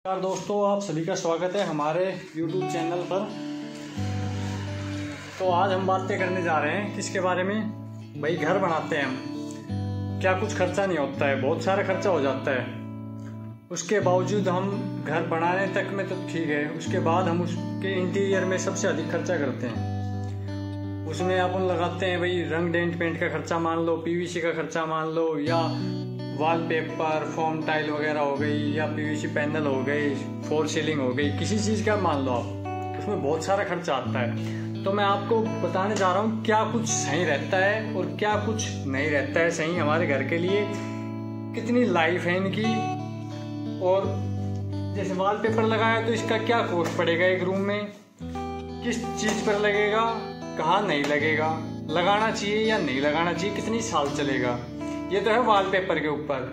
नमस्कार दोस्तों, आप सभी का स्वागत है हमारे YouTube चैनल पर। तो आज हम बातें करने जा रहे हैं किसके बारे में। भाई, घर बनाते हैं हम, क्या कुछ खर्चा नहीं होता है, बहुत सारा खर्चा हो जाता है। उसके बावजूद हम घर बनाने तक में तो ठीक है, उसके बाद हम उसके इंटीरियर में सबसे अधिक खर्चा करते हैं। उसमें अपन लगाते हैं भाई रंग डेंट पेंट का खर्चा मान लो, PVC का खर्चा मान लो, या वॉलपेपर फोम टाइल वगैरह हो गई, या PVC पैनल हो गई, फॉल सीलिंग हो गई, किसी चीज़ का मान लो आप, उसमें बहुत सारा खर्चा आता है। तो मैं आपको बताने जा रहा हूँ क्या कुछ सही रहता है और क्या कुछ नहीं रहता है सही हमारे घर के लिए, कितनी लाइफ है इनकी। और जैसे वॉलपेपर लगाया तो इसका क्या कॉस्ट पड़ेगा, एक रूम में किस चीज़ पर लगेगा, कहाँ नहीं लगेगा, लगाना चाहिए या नहीं लगाना चाहिए, कितनी साल चलेगा, ये तो है वॉलपेपर के ऊपर।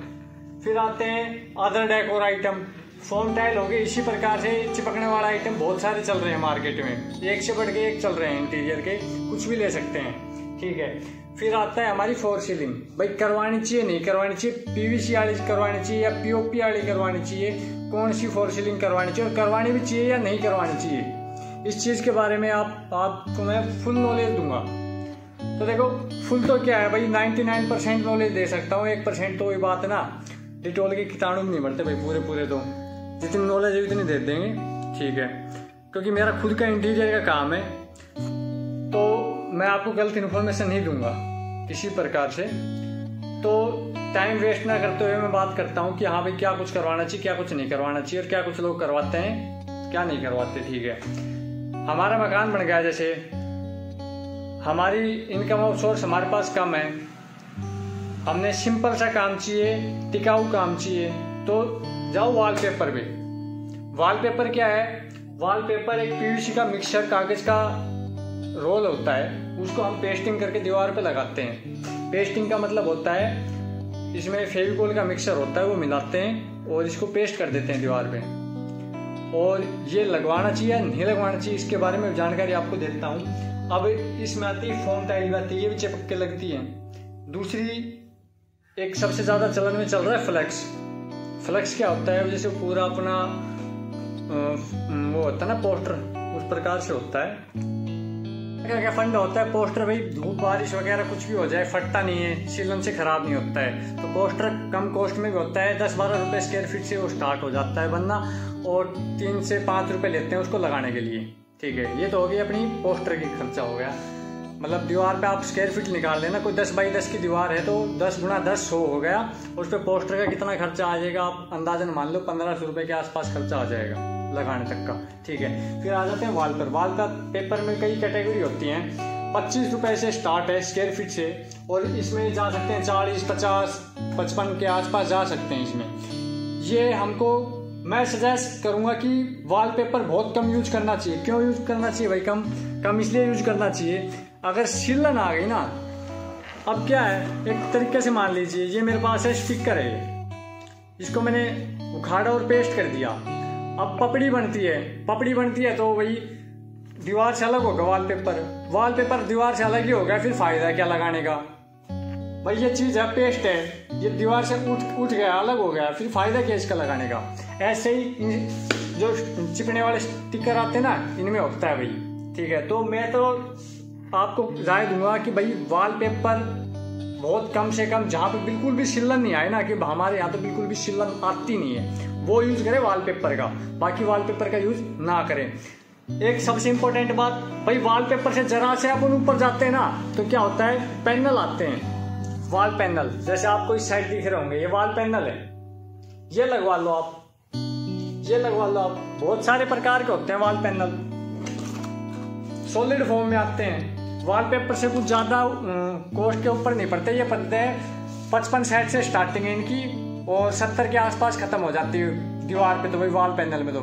फिर आते हैं other decor item, foam tile हो गए, इसी प्रकार से चिपकने वाला आइटम बहुत सारे चल रहे हैं मार्केट में, एक से बढ़ के एक चल रहे हैं इंटीरियर के, कुछ भी ले सकते हैं, ठीक है। फिर आता है हमारी फॉल सीलिंग, भाई करवानी चाहिए नहीं करवानी चाहिए, PVC वाली करवानी चाहिए या POP वाली करवानी चाहिए, कौन सी फॉल सीलिंग करवानी चाहिए और करवानी भी चाहिए या नहीं करवानी चाहिए, इस चीज़ के बारे में आपको मैं फुल नॉलेज दूंगा। तो देखो, फुल तो क्या है भाई, 99% नॉलेज दे सकता हूँ, 1% तो वही बात ना, डिटोल के कीटाणु नहीं मरते भाई, पूरे तो जितनी नॉलेज है उतनी दे देंगे, ठीक है। क्योंकि मेरा खुद का इंटीरियर का काम है, तो मैं आपको गलत इन्फॉर्मेशन नहीं दूंगा किसी प्रकार से। तो टाइम वेस्ट ना करते हुए मैं बात करता हूँ कि हाँ भाई क्या कुछ करवाना चाहिए, क्या कुछ नहीं करवाना चाहिए, और क्या कुछ लोग करवाते हैं क्या नहीं करवाते, ठीक है। हमारा मकान बन गया, जैसे हमारी इनकम ऑफ सोर्स हमारे पास कम है, हमने सिंपल सा काम चाहिए, टिकाऊ काम चाहिए, तो जाओ वॉलपेपर पे। वॉलपेपर क्या है, वॉलपेपर एक PVC का मिक्सचर कागज का रोल होता है, उसको हम पेस्टिंग करके दीवार पे लगाते हैं। पेस्टिंग का मतलब होता है इसमें फेविकोल का मिक्सचर होता है, वो मिलाते हैं और इसको पेस्ट कर देते हैं दीवार पे। और ये लगवाना चाहिए या नहीं लगवाना चाहिए, इसके बारे में जानकारी आपको देता हूँ। अब इसमें आती है फोम टाइल आती है, ये भी चिपक के लगती है। दूसरी एक सबसे ज्यादा चलन में चल रहा है फ्लेक्स। फ्लेक्स क्या होता है, जैसे पूरा अपना वो होता है ना पोस्टर, उस प्रकार से होता है। क्या फंड होता है पोस्टर, भाई धूप बारिश वगैरह कुछ भी हो जाए फटता नहीं है, सीलन से खराब नहीं होता है। तो पोस्टर कम कॉस्ट में भी होता है, 10-12 रुपए स्क्वायर फीट से वो स्टार्ट हो जाता है बनना, और 3 से 5 रुपए लेते हैं उसको लगाने के लिए, ठीक है। ये तो हो गई अपनी पोस्टर की खर्चा हो गया, मतलब दीवार पे आप स्क्वायर फीट निकाल लेना, कोई 10 बाई 10 की दीवार है तो 10 गुना 10 100 हो गया, और उस पर पोस्टर का कितना खर्चा आ जाएगा आप अंदाजन मान लो 1500 रुपए के आसपास खर्चा आ जाएगा लगाने तक का, ठीक है। फिर आ जाते हैं वॉल पर। वॉल का पेपर में कई कैटेगरी होती हैं, 25 रुपए से स्टार्ट है स्क्वायर फीट से, और इसमें जा सकते हैं 40, 50, 55 के आसपास जा सकते हैं इसमें। ये हमको मैं सजेस्ट करूंगा कि वॉलपेपर बहुत कम यूज करना चाहिए। क्यों यूज करना चाहिए भाई, कम इसलिए यूज करना चाहिए, अगर सिलन आ गई ना, अब क्या है, एक तरीके से मान लीजिए ये मेरे पास है स्टिकर है, इसको मैंने उखाड़ा और पेस्ट कर दिया, अब पपड़ी बनती है तो वही दीवार से अलग होगा वॉलपेपर दीवार से अलग ही होगा, फिर फायदा क्या लगाने का भाई, ये चीज है पेस्ट है, ये दीवार से उठ गया अलग हो गया, फिर फायदा क्या इसका लगाने का। ऐसे ही जो चिपने वाले स्टिकर आते हैं ना, इनमें होता है भाई, ठीक है। तो मैं तो आपको राय दूंगा कि भाई वॉलपेपर बहुत कम से कम, जहाँ पे बिल्कुल भी सिलन नहीं आए ना, कि हमारे यहाँ तो बिल्कुल भी सिलन आती नहीं है, वो यूज करें वॉलपेपर का, बाकी वॉलपेपर का यूज ना करें। एक सबसे इंपॉर्टेंट बात भाई, वॉलपेपर से जरा से अपन ऊपर जाते हैं ना, तो क्या होता है, पैनल आते हैं, वॉल पैनल, जैसे आपको इस साइड दिख रहे होंगे, ये वॉल पैनल है, ये लगवा लो आप, बहुत सारे प्रकार के होते हैं वॉल पैनल, सॉलिड फॉर्म में आते हैं। वॉलपेपर से कुछ ज्यादा कॉस्ट के ऊपर नहीं पड़ते, ये पड़ते हैं 55-60 से स्टार्टिंग है इनकी, और 70 के आसपास खत्म हो जाती है दीवार पे। तो भाई वॉल पैनल में तो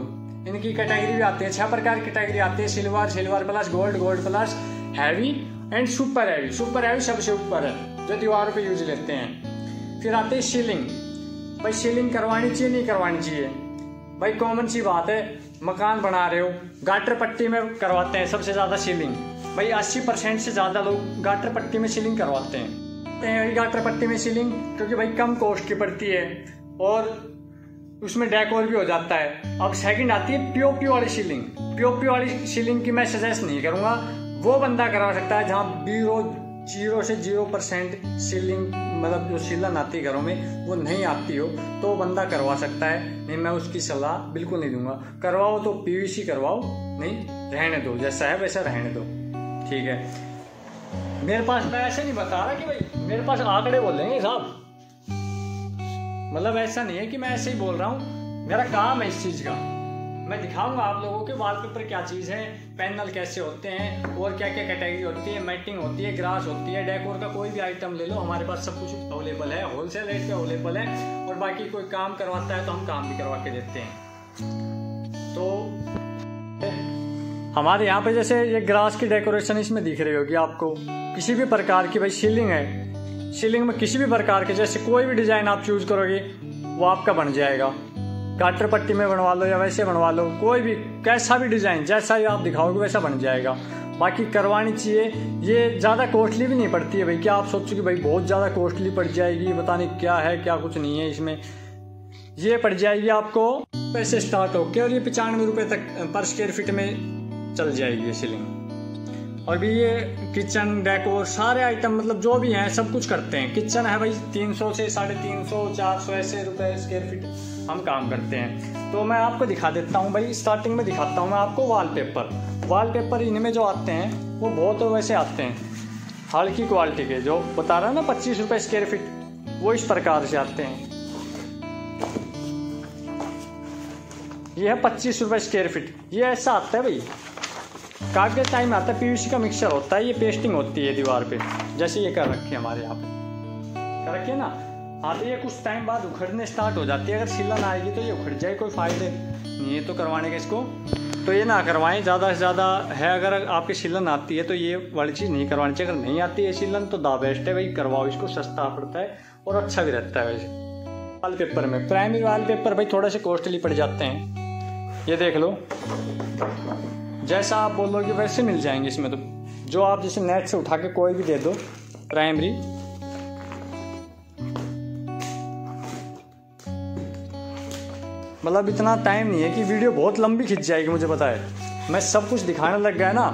इनकी कैटेगरी भी आती है, 6 प्रकार की कैटेगरी आती है, silver plus, gold plus, heavy and super heavy सबसे ऊपर है जो दीवारों पे यूज लेते हैं। फिर आते हैं सीलिंग, भाई सीलिंग करवानी चाहिए नहीं करवानी चाहिए, भाई कॉमन सी बात है, मकान बना रहे हो गाटर पट्टी में करवाते हैं सबसे ज्यादा सीलिंग, भाई 80% से ज्यादा लोग गाटर पट्टी में सीलिंग करवाते हैं, गाटर पट्टी में सीलिंग, क्योंकि भाई कम कॉस्ट की पड़ती है और उसमें डेकोर भी हो जाता है। अब सेकंड आती है पीओपी वाली सीलिंग। पीओपी वाली सीलिंग की मैं सजेस्ट नहीं करूंगा, वो बंदा करवा सकता है जहाँ 0 से 0% सीलिंग, मतलब जो सीलन आती है घरों में वो नहीं आती हो, तो बंदा करवा सकता है। नहीं, मैं उसकी सलाह बिल्कुल नहीं दूंगा। करवाओ तो पीवीसी करवाओ, नहीं रहने दो, जैसा है वैसा रहने दो, ठीक है। मेरे पास, मैं ऐसे नहीं बता रहा कि भाई मेरे पास आंकड़े बोलेंगे साहब, मतलब ऐसा नहीं है कि मैं ऐसे ही बोल रहा हूँ, मेरा काम है इस चीज़ का। मैं दिखाऊंगा आप लोगों के वॉलपेपर क्या चीज़ है, पैनल कैसे होते हैं, और क्या क्या कैटेगरी होती है, मैटिंग होती है, ग्रास होती है, डेकोर का कोई भी आइटम ले लो, हमारे पास सब कुछ अवेलेबल है, होलसेल रेट पे अवेलेबल है। और बाकी कोई काम करवाता है तो हम काम भी करवा के देते हैं। तो हमारे यहाँ पे जैसे ये ग्रास की डेकोरेशन इसमें दिख रही होगी आपको, किसी भी प्रकार की भाई सीलिंग है, सीलिंग में किसी भी प्रकार के जैसे कोई भी डिजाइन आप चूज करोगे वो आपका बन जाएगा। गाटर पट्टी में बनवा लो या वैसे बनवा लो, कोई भी कैसा भी डिजाइन जैसा ही आप दिखाओगे वैसा बन जाएगा। बाकी करवानी चाहिए, ये ज़्यादा कॉस्टली भी नहीं पड़ती है भाई। क्या आप सोचो कि भाई बहुत ज़्यादा कॉस्टली पड़ जाएगी, पता नहीं क्या है क्या कुछ नहीं है इसमें। ये पड़ जाएगी आपको पैसे स्टार्ट होके, और ये 95 रुपये तक पर स्क्वायर फीट में चल जाएगी सीलिंग। और भी ये किचन डेकोर सारे आइटम, मतलब जो भी हैं सब कुछ करते हैं। किचन है भाई 300 से 350 400 ऐसे रुपए स्क्वायर फीट हम काम करते हैं। तो मैं आपको दिखा देता हूँ भाई, स्टार्टिंग में दिखाता हूँ मैं आपको वॉलपेपर इनमें जो आते हैं वो बहुत वैसे आते हैं हल्की क्वालिटी के, जो बता रहा है ना 25 रुपये स्क्वायर फीट, वो इस प्रकार से आते हैं। ये है 25 रुपये स्क्वायर फीट, ये ऐसा आता है भाई। कागज टाइम आता है, पीवीसी का मिक्सचर होता है, ये पेस्टिंग होती है दीवार पे, जैसे ये कर रखी है हमारे यहाँ पे, कर रखी है ना। हाँ, तो ये कुछ टाइम बाद उखड़ने स्टार्ट हो जाती है। अगर सीलन आएगी तो ये उखड़ जाए, कोई फायदे नहीं है तो करवाने का इसको, तो ये ना करवाएं ज़्यादा से ज़्यादा है। अगर आपकी सीलन आती है तो ये वाली चीज़ नहीं करवानी चाहिए। अगर नहीं आती है सीलन तो दा बेस्ट है भाई, करवाओ इसको, सस्ता पड़ता है और अच्छा भी रहता है। वैसे वॉलपेपर में प्राइमरी वॉलपेपर भाई थोड़े से कॉस्टली पड़ जाते हैं। ये देख लो, जैसा आप बोलोगे वैसे मिल जाएंगे इसमें। तो जो आप जैसे नेट से उठा के कोई भी दे दो प्राइमरी, मतलब इतना टाइम नहीं है कि वीडियो बहुत लंबी खिंच जाएगी, मुझे पता है। मैं सब कुछ दिखाने लग गया ना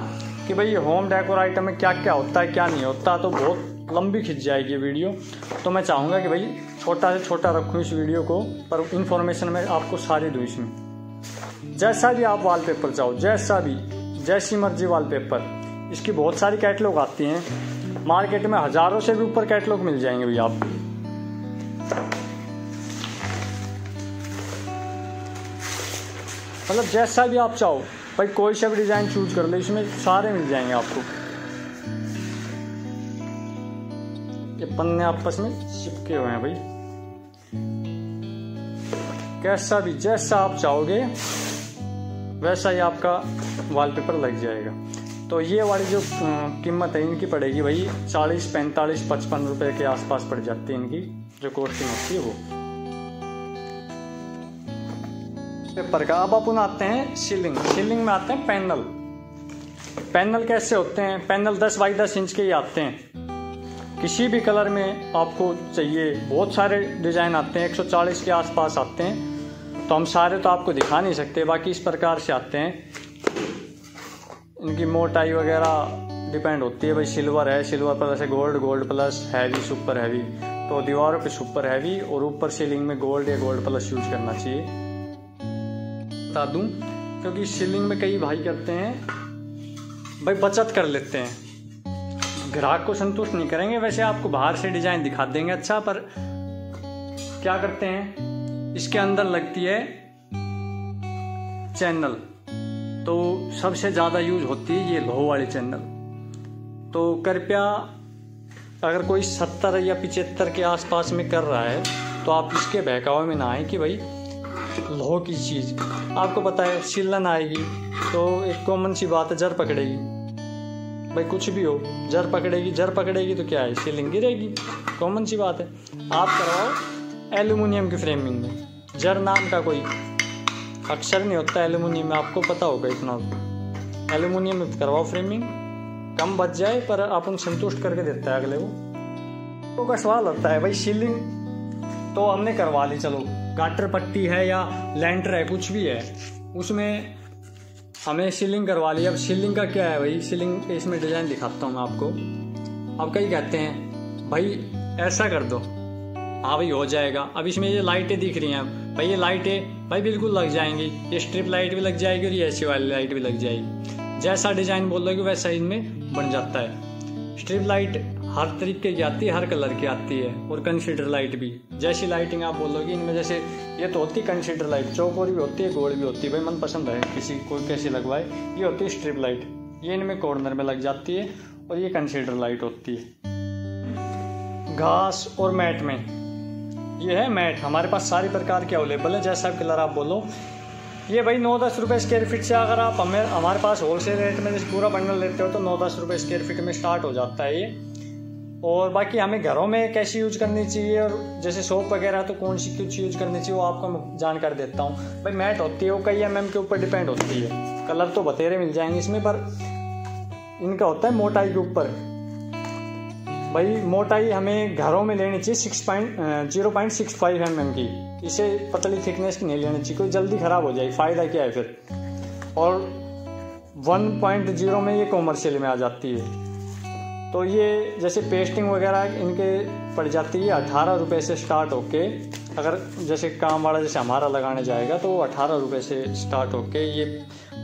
कि भाई होम डेकोर आइटम में क्या क्या होता है क्या नहीं होता, तो बहुत लंबी खिंच जाएगी वीडियो। तो मैं चाहूँगा कि भाई छोटा से छोटा रखूँ इस वीडियो को, पर इन्फॉर्मेशन मैं आपको सारी दूँ इसमें। जैसा भी आप वॉलपेपर चाहो, जैसा भी, जैसी मर्जी वॉलपेपर, इसकी बहुत सारी कैटलॉग आती हैं मार्केट में, हज़ारों से भी ऊपर कैटलॉग मिल जाएंगे भैया आपको। मतलब जैसा भी आप चाहो भाई, कोई सा भी डिज़ाइन चूज कर लो, इसमें सारे मिल जाएंगे आपको। ये पन्ने आपस में चिपके हुए हैं भाई, कैसा भी जैसा आप चाहोगे वैसा ही आपका वॉलपेपर लग जाएगा। तो ये वाली जो कीमत है इनकी पड़ेगी भाई 40, 45, 55 रुपए के आसपास पड़ जाती है इनकी जो कॉस्टिंग होती है वो पेपर का। अब अपन आते हैं सीलिंग में आते हैं पैनल कैसे होते हैं। पैनल 10 बाई 10 इंच के ही आते हैं, किसी भी कलर में आपको चाहिए। बहुत सारे डिज़ाइन आते हैं, 140 के आसपास आते हैं, तो हम सारे तो आपको दिखा नहीं सकते। बाकी इस प्रकार से आते हैं, इनकी मोटाई वगैरह डिपेंड होती है भाई। सिल्वर है, सिल्वर प्लस है, gold plus, heavy super heavy, तो दीवारों पे सुपर हैवी और ऊपर सीलिंग में गोल्ड या गोल्ड प्लस यूज करना चाहिए, बता दूं। क्योंकि सीलिंग में कई भाई करते हैं भाई बचत कर लेते हैं, ग्राहक को संतुष्ट नहीं करेंगे। वैसे आपको बाहर से डिजाइन दिखा देंगे अच्छा, पर क्या करते हैं इसके अंदर लगती है चैनल, तो सबसे ज़्यादा यूज होती है ये लो वाली चैनल। तो कृपया अगर कोई 70 या 75 के आसपास में कर रहा है तो आप इसके बहकावे में ना आए कि भाई लो की चीज़। आपको पता है सीलन आएगी तो एक कॉमन सी बात है, जर पकड़ेगी भाई, कुछ भी हो जर पकड़ेगी तो क्या है, सीलिंग गिरेगी, कॉमन सी बात है। आप करवाओ एल्यूमिनियम की फ्रेमिंग में, जर नाम का कोई अक्षर नहीं होता एल्यूमिनियम में, आपको पता होगा इतना। एल्यूमिनियम में करवाओ फ्रेमिंग, कम बच जाए पर अपन संतुष्ट करके देता है अगले को। तो का सवाल होता है भाई सीलिंग तो हमने करवा ली, चलो गाटर पट्टी है या लेंटर है, कुछ भी है, उसमें हमें सीलिंग करवा ली। अब सीलिंग का क्या है भाई, सीलिंग पे इसमें डिजाइन दिखाता हूँ मैं आपको। अब कई कहते हैं भाई ऐसा कर दो, हाँ भाई हो जाएगा। अब इसमें ये लाइटें दिख रही हैं भाई, ये लाइटें भाई बिल्कुल लग जाएंगी, ये स्ट्रिप लाइट भी लग जाएगी और ये ऐसी वाली लाइट भी लग जाएगी। जैसा डिजाइन बोलोगे वैसा इनमें बन जाता है। स्ट्रिप लाइट हर तरीके की आती है, हर कलर की आती है, और कंसीडर लाइट भी जैसी लाइटिंग आप बोलोगे इनमें। जैसे ये तो होती है कंसीडर लाइट, चौकोर भी होती है, गोल भी होती है, भाई मन पसंद है किसी कोई कैसी लगवाए। ये होती है स्ट्रिप लाइट, ये इनमें कॉर्नर में लग जाती है, और ये कंसीडर लाइट होती है। घास और मैट में ये है मैट, हमारे पास सारी प्रकार के अवेलेबल है, जैसा कलर आप बोलो। ये भाई 9-10 रुपये स्क्वायर फीट से, अगर आप हमारे पास होलसेल रेट में जैसे पूरा बंडल लेते हो तो 9-10 रुपये स्क्वायर फीट में स्टार्ट हो जाता है ये। और बाकी हमें घरों में कैसी यूज करनी चाहिए, और जैसे सोप वगैरह तो कौन सी कुछ यूज करनी चाहिए वो आपको मैं जानकारी देता हूँ। भाई मैट होती है वो कई mm के ऊपर डिपेंड होती है, कलर तो बतेरे मिल जाएंगे इसमें, पर इनका होता है मोटाई के ऊपर। भाई मोटाई हमें घरों में लेनी चाहिए 0.65 mm की, इसे पतली थिकनेस की नहीं लेनी चाहिए, कोई जल्दी ख़राब हो जाएगी, फ़ायदा क्या है फिर। और 1.0 में ये कॉमर्शियल में आ जाती है। तो ये जैसे पेस्टिंग वगैरह इनके पड़ जाती है 18 रुपये से स्टार्ट होके, अगर जैसे काम वाला जैसे हमारा लगाने जाएगा तो 18 रुपये से स्टार्ट होके ये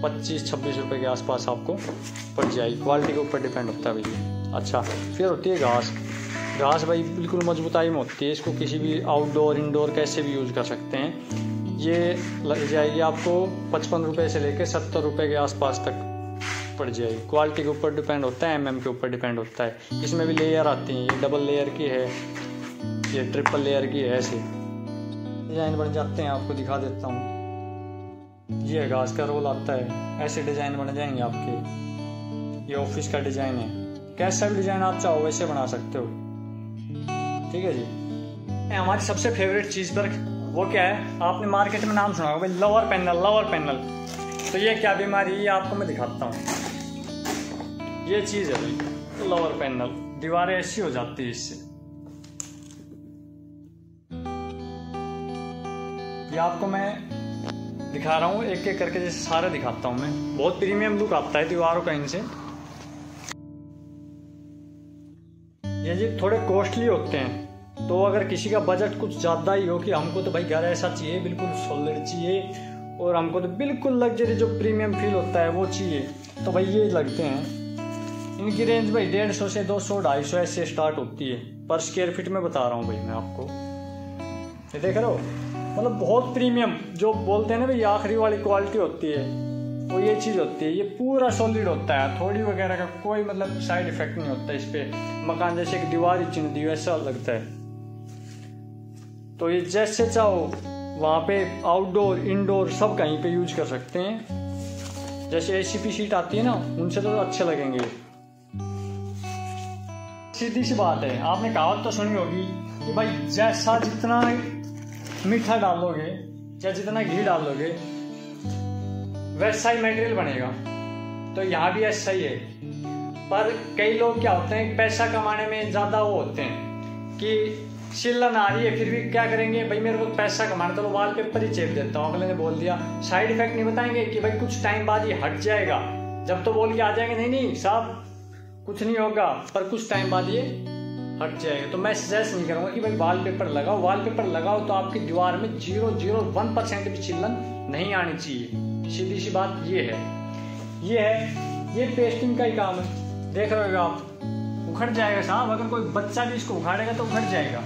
25-26 रुपये के आसपास आपको पड़ जाएगी, क्वालिटी के ऊपर डिपेंड होता है भैया। अच्छा, फिर होती है घास। घास भाई बिल्कुल मजबूताई में होती है, इसको किसी भी आउटडोर इंडोर कैसे भी यूज़ कर सकते हैं। ये लग जाएगी आपको 55 रुपये से लेकर 70 रुपये के आसपास तक पड़ जाएगी, क्वालिटी के ऊपर डिपेंड होता है, mm के ऊपर डिपेंड होता है। इसमें भी लेयर आती हैं, ये डबल लेयर की है, ये ट्रिपल लेयर की है, ऐसे डिज़ाइन बन जाते हैं। आपको दिखा देता हूँ, ये घास का रोल आता है, ऐसे डिज़ाइन बन जाएंगे आपके। ये ऑफिस का डिज़ाइन है, कैसा भी डिज़ाइन आप चाहो वैसे बना सकते हो, ठीक है जी। हमारी सबसे फेवरेट चीज़ पर वो क्या है, आपने मार्केट में नाम सुना होगा भाई, लवर पैनल। लवर पैनल तो ये क्या बीमारी है आपको मैं दिखाता हूँ। ये चीज़ है भाई लवर पैनल, दीवारें ऐसी हो जाती है इससे। ये आपको मैं दिखा रहा हूँ एक एक करके, जैसे सारे दिखाता हूँ मैं। बहुत प्रीमियम लुक आता है दीवारों का इनसे। ये जी थोड़े कॉस्टली होते हैं, तो अगर किसी का बजट कुछ ज़्यादा ही हो कि हमको तो भाई घर ऐसा चाहिए बिल्कुल सॉलिड चाहिए, और हमको तो बिल्कुल लग्जरी जो प्रीमियम फील होता है वो चाहिए, तो भाई ये लगते हैं। इनकी रेंज भाई 150 से 200-250 ऐसे स्टार्ट होती है पर स्क्वायर फीट में बता रहा हूँ भाई मैं आपको। ये देख रहे हो, मतलब बहुत प्रीमियम जो बोलते हैं ना भाई आखिरी वाली क्वालिटी होती है, वो ये चीज़ होती है। ये पूरा सॉलिड होता है, थोड़ी वगैरह का कोई मतलब साइड इफेक्ट नहीं होता इस पे। मकान जैसे एक दीवार ही चिन्ह दी ऐसा लगता है। तो ये जैसे चाहो वहाँ पे आउटडोर इंडोर सब कहीं पे यूज कर सकते हैं। जैसे ACP शीट आती है ना, उनसे तो अच्छे लगेंगे। सीधी सी बात है, आपने कहावत तो सुनी होगी कि भाई जैसा जितना मीठा डालोगे या जितना घी डालोगे वैसा ही मटेरियल बनेगा, तो यहाँ भी ऐसा ही है। पर कई लोग क्या होते हैं, पैसा कमाने में ज़्यादा वो होते हैं कि शिल्लन आ रही है फिर भी क्या करेंगे भाई, मेरे को पैसा कमाना, तो वॉल पेपर ही चेप देता हूँ। अगले ने बोल दिया, साइड इफेक्ट नहीं बताएंगे कि भाई कुछ टाइम बाद ये हट जाएगा। जब तो बोल के आ जाएंगे नहीं साहब कुछ नहीं होगा, पर कुछ टाइम बाद ये हट जाएगा। तो मैं सजेस्ट नहीं करूँगा कि भाई वॉलपेपर लगाओ। वॉलपेपर लगाओ तो आपकी दीवार में 0.01% भी छिल्लन नहीं आनी चाहिए। सीधी सी बात ये है। ये पेस्टिंग का ही काम है। देख रहे हो आप, उखड़ जाएगा साहब, अगर कोई बच्चा भी इसको उखाड़ेगा तो उखड़ जाएगा।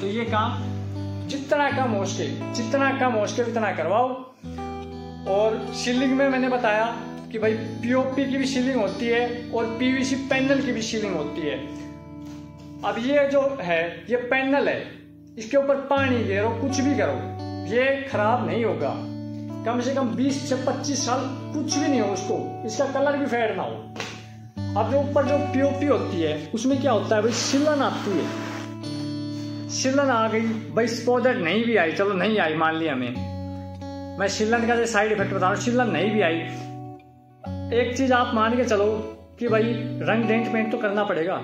तो ये काम जितना कम हो सके उतना करवाओ। और सीलिंग में मैंने बताया कि भाई POP की भी सीलिंग होती है और PVC पैनल की भी सीलिंग होती है। अब ये जो है ये पैनल है, इसके ऊपर पानी गिरो कुछ भी करो ये खराब नहीं होगा। कम से कम 20 से 25 साल कुछ भी नहीं हो उसको, इसका कलर भी फेड ना हो। अब जो ऊपर जो POP होती है उसमें क्या होता है भाई, शिल्लन आती है। शिल्लन आ गई भाई, स्पॉट नहीं भी आई, चलो नहीं आई मान लिया मैं शिल्लन का साइड इफेक्ट बता रहा हूँ, शिल्लन नहीं भी आई, एक चीज आप मान के चलो कि भाई रंग डेंट पेंट तो करना पड़ेगा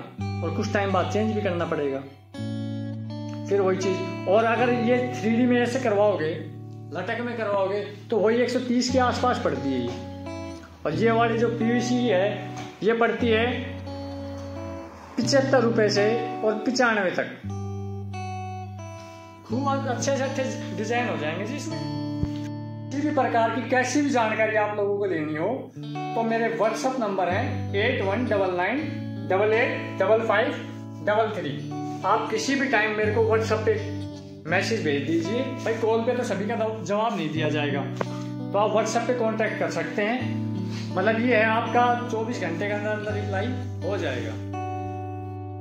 और कुछ टाइम बाद चेंज भी करना पड़ेगा। फिर वही चीज़। और अगर ये 3D में ऐसे करवाओगे, लटक में करवाओगे, तो वही 130 के आसपास पड़ती है ये। और ये वाली जो PVC है ये पड़ती है 75 रुपये से और 95 तक। खूब अच्छे से अच्छे डिजाइन हो जाएंगे जी इसमें। किसी भी प्रकार की कैसी भी जानकारी आप लोगों को लेनी हो तो मेरे व्हाट्सअप नंबर है 8199885533। आप किसी भी टाइम मेरे को व्हाट्सएप पे मैसेज भेज दीजिए। भाई कॉल पे तो सभी का जवाब नहीं दिया जाएगा, तो आप व्हाट्सएप पे कांटेक्ट कर सकते हैं। मतलब ये है आपका 24 घंटे के अंदर अंदर रिप्लाई हो जाएगा।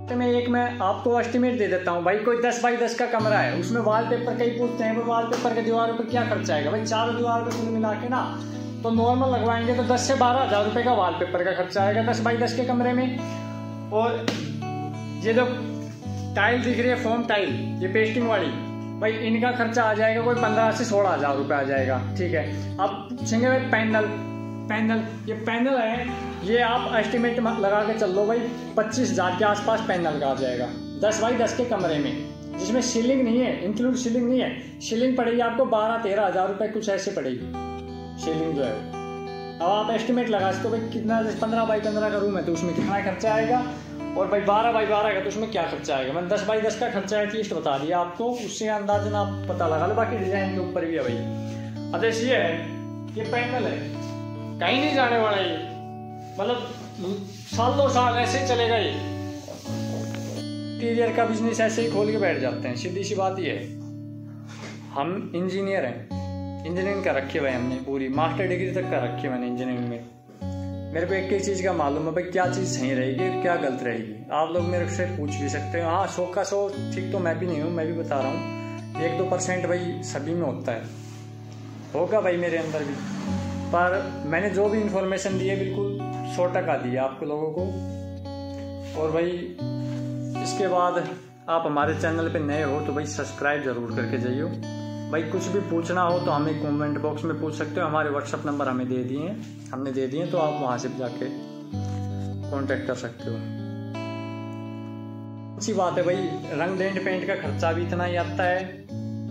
तो मैं आपको एस्टिमेट दे देता हूँ। भाई कोई 10 बाई 10 का कमरा है, उसमें वॉलपेपर कई पूछते हैं, वॉलपेपर के दीवारों पर क्या खर्चा आएगा। भाई 4 दीवार पे कुल मिला के ना तो नॉर्मल लगवाएंगे तो 10 से 12 हज़ार रुपये का वॉलपेपर का खर्चा आएगा 10 बाई 10 के कमरे में। और ये जो टाइल दिख रही है फोम टाइल, ये पेस्टिंग वाली, भाई इनका खर्चा आ जाएगा कोई 15 से 16 हज़ार रुपये आ जाएगा। ठीक है। अब पूछेंगे भाई पैनल ये पैनल है, ये आप एस्टिमेट लगा के चल लो भाई 25 हज़ार के आसपास पैनल का आ जाएगा 10 बाई 10 के कमरे में, जिसमें सीलिंग नहीं है, इंक्लूड सीलिंग नहीं है। सीलिंग पड़ेगी आपको 12-13 हज़ार रुपये कुछ ऐसे पड़ेगी सीलिंग जो है। अब आप एस्टिमेट लगा सकते हो भाई कितना, 15 बाई 15 का रूम है तो उसमें कितना खर्चा आएगा, और भाई 12 बाई 12 का तो उसमें क्या खर्चा आएगा। मैंने 10 बाई 10 का खर्चा एटलीस्ट बता दिया आपको, उससे अंदाजन आप पता लगा लो। बाकी डिजाइन के ऊपर भी है भाई। अब जैसे ये है, ये पैनल है, कहीं नहीं जाने वाला ये, मतलब साल 2 साल ऐसे ही चलेगा ये। इंटीरियर का बिजनेस ऐसे ही खोल के बैठ जाते हैं, सीधी सी बात ये है। हम इंजीनियर हैं, इंजीनियरिंग का रखी हुई है हमने, पूरी मास्टर डिग्री तक का रखी है मैंने इंजीनियरिंग में। मेरे को एक ही चीज़ का मालूम है भाई क्या चीज़ सही रहेगी क्या गलत रहेगी। आप लोग मेरे से पूछ भी सकते हो। हाँ 100 का 100 ठीक तो मैं भी नहीं हूँ, मैं भी बता रहा हूँ 1-2% भाई सभी में होता है, होगा भाई मेरे अंदर भी। पर मैंने जो भी इंफॉर्मेशन दी है बिल्कुल 100% दी है आपको लोगों को। और भाई इसके बाद आप हमारे चैनल पे नए हो तो भाई सब्सक्राइब ज़रूर करके जाइए। भाई कुछ भी पूछना हो तो हमें कमेंट बॉक्स में पूछ सकते हो। हमारे व्हाट्सअप नंबर हमने दे दिए तो आप वहाँ से जाके कांटेक्ट कर सकते हो। अच्छी बात है भाई, रंग डेंट पेंट का खर्चा भी इतना ही आता है।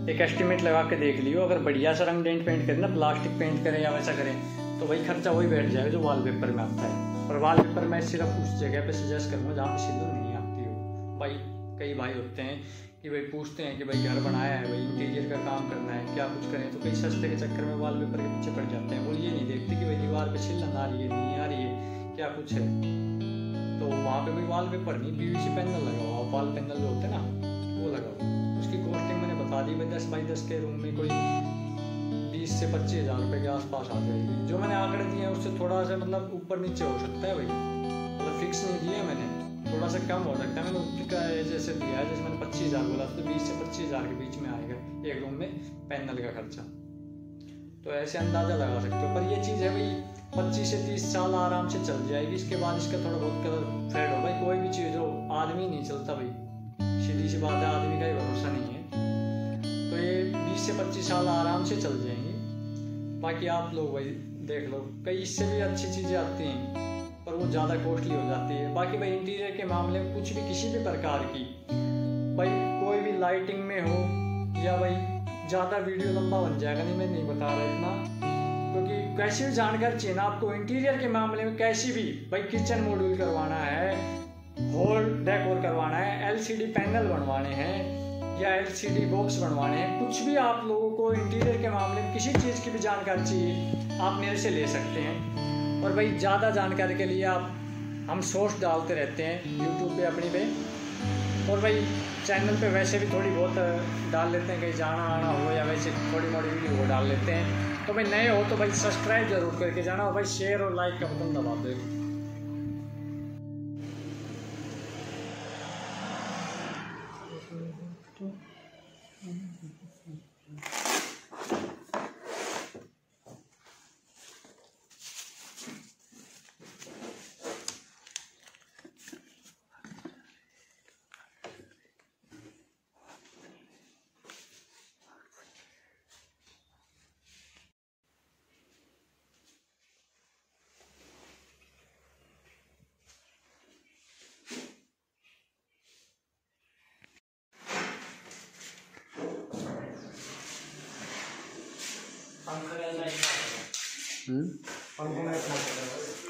एक एस्टिमेट लगा के देख लियो, अगर बढ़िया सा रंग डेंट पेंट करें ना, प्लास्टिक पेंट करें या वैसा करें, तो भाई खर्चा वही बैठ जाएगा जो वॉलपेपर में आता है। और वॉलपेपर मैं सिर्फ उस जगह पे सजेस्ट करूँगा जहाँ पे सिल्वर नहीं आती हो। भाई कई भाई होते हैं कि भाई पूछते हैं कि भाई घर बनाया है, भाई इंटीरियर का काम करना है, क्या कुछ करें, तो कई सस्ते के चक्कर में वॉलपेपर के पीछे पड़ जाते हैं। वो ये नहीं देखते कि भाई दीवार पे सिलन आ रही है नहीं आ रही है, क्या कुछ है। तो वहाँ पे भी वॉलपेपर नहीं, PVC पैनल लगाओ, वॉल पैनल जो होते हैं ना वो लगाओ। उसकी कॉस्टिंग मैंने बता दी भाई 10 बाई 10 के रूम में कोई 20 से 25 हज़ार रुपये के आसपास आ जाएगी। जो मैंने आंकड़े दिए हैं उससे थोड़ा सा मतलब ऊपर नीचे हो सकता है भाई, मतलब फिक्स नहीं दिया मैंने, थोड़ा सा कम हो सकता है। मैंने ऊपर का जैसे दिया है, जैसे मैंने 25 हज़ार बोला तो 20 से 25 हज़ार के बीच में आएगा एक रूम में पैनल का खर्चा। तो ऐसे अंदाज़ा लगा सकते हो। पर ये चीज़ है भाई 25 से 30 साल आराम से चल जाएगी। इसके बाद इसका थोड़ा बहुत कलर फेड हो। भाई कोई भी चीज़ हो, आदमी नहीं चलता भाई, सीधी सी बात है, आदमी का ही भरोसा नहीं है। तो ये 20 से 25 साल आराम से चल जाएंगे। बाकी आप लोग भाई देख लो, कई इससे भी अच्छी चीज़ें आती हैं पर वो ज़्यादा कॉस्टली हो जाती है। बाकी भाई इंटीरियर के मामले में कुछ भी किसी भी प्रकार की, भाई कोई भी लाइटिंग में हो या भाई ज़्यादा वीडियो लंबा बन जाएगा, नहीं मैं नहीं बता रहा इतना, क्योंकि कैसी भी जानकारी चाहिए ना आपको इंटीरियर के मामले में, कैसी भी भाई किचन मॉड्यूल करवाना है, हॉल डेकोर करवाना है, LCD पैनल बनवाने हैं या LCD बॉक्स बनवाने हैं, कुछ भी आप लोगों को इंटीरियर के मामले में किसी चीज़ की भी जानकारी चाहिए आप मेरे से ले सकते हैं। और भाई ज़्यादा जानकारी के लिए हम शॉर्ट्स डालते रहते हैं YouTube पे अपनी पे, और भाई चैनल पे वैसे भी थोड़ी बहुत डाल लेते हैं, कहीं जाना आना हो या वैसे थोड़ी मोड़ी वीडियो वो डाल लेते हैं। तो भाई नए हो तो भाई सब्सक्राइब जरूर करके जाना, और भाई शेयर और लाइक का बटन दबा दो।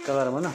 कलर में ना